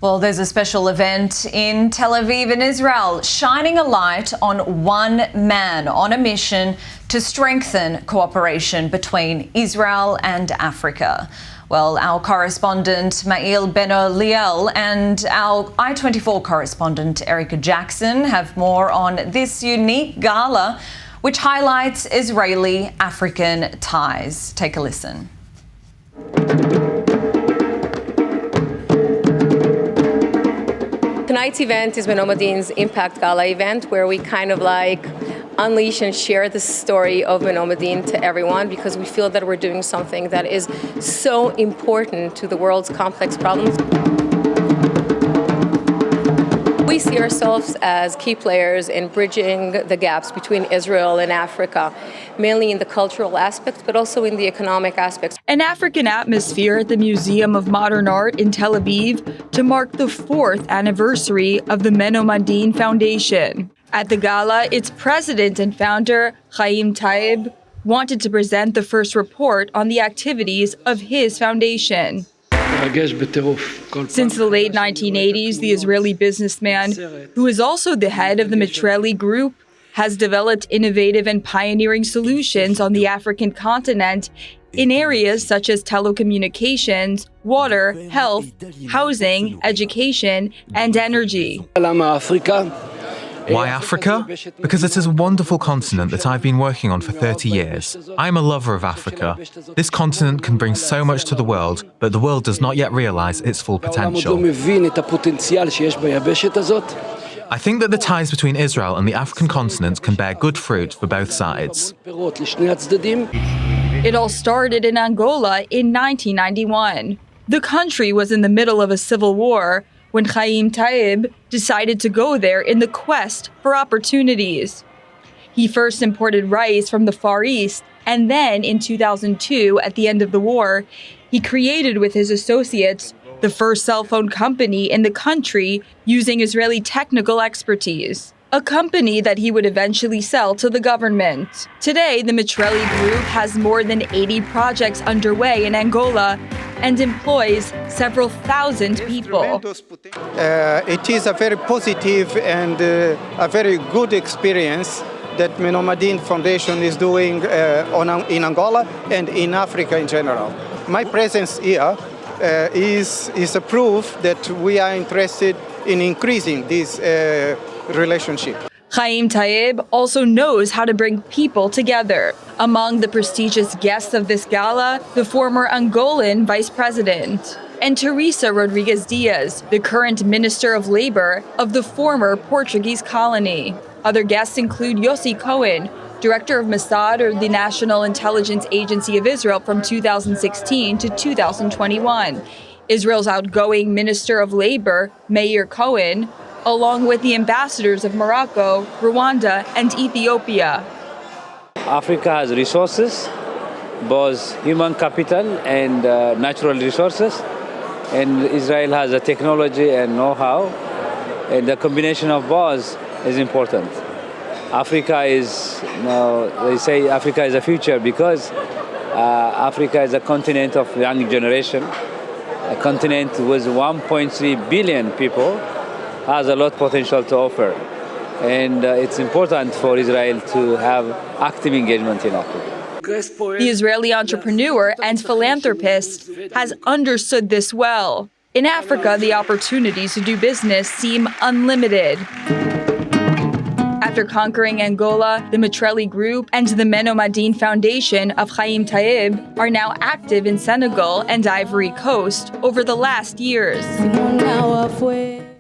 Well, there's a special event in Tel Aviv in Israel, shining a light on one man on a mission to strengthen cooperation between Israel and Africa. Well, our correspondent Mail Beno-Liel and our i24 correspondent Erica Jackson have more on this unique gala, which highlights Israeli-African ties. Take a listen. Tonight's event is Menomadin's Impact Gala event, where we kind of unleash and share the story of Menomadin to everyone, because we feel that we're doing something that is so important to the world's complex problems. We see ourselves as key players in bridging the gaps between Israel and Africa, mainly in the cultural aspects, but also in the economic aspects. An African atmosphere at the Museum of Modern Art in Tel Aviv to mark the 4th anniversary of the Menomadin Foundation. At the gala, its president and founder, i24, wanted to present the first report on the activities of his foundation. Since the late 1980s, the Israeli businessman, who is also the head of the Mitreli Group, has developed innovative and pioneering solutions on the African continent in areas such as telecommunications, water, health, housing, education, and energy. Why Africa? Because it is a wonderful continent that I've been working on for 30 years. I'm a lover of Africa. This continent can bring so much to the world, but the world does not yet realize its full potential. I think that the ties between Israel and the African continent can bear good fruit for both sides. It all started in Angola in 1991. The country was in the middle of a civil war when i24 decided to go there in the quest for opportunities. He first imported rice from the Far East, and then in 2002, at the end of the war, he created with his associates the first cell phone company in the country using Israeli technical expertise, a company that he would eventually sell to the government. Today, the Mitreli Group has more than 80 projects underway in Angola and employs several thousand people. It is a very positive and a very good experience that Menomadin Foundation is doing in Angola and in Africa in general. My presence here is a proof that we are interested in increasing this relationship. i24 also knows how to bring people together. Among the prestigious guests of this gala, the former Angolan vice president, and Teresa Rodrigues Diaz, the current Minister of Labor of the former Portuguese colony. Other guests include Yossi Cohen, Director of Mossad, or the National Intelligence Agency of Israel, from 2016 to 2021, Israel's outgoing Minister of Labor, Meir Cohen, along with the ambassadors of Morocco, Rwanda, and Ethiopia. Africa has resources, both human capital and natural resources, and Israel has a technology and know-how, and the combination of both is important. Africa is, they say Africa is a future because Africa is a continent of young generation, a continent with 1.3 billion people, has a lot of potential to offer. And it's important for Israel to have active engagement in Africa. The Israeli entrepreneur and philanthropist has understood this well. In Africa, the opportunities to do business seem unlimited. After conquering Angola, the Mitreli Group and the Menomadin Foundation of i24 are now active in Senegal and Ivory Coast over the last years.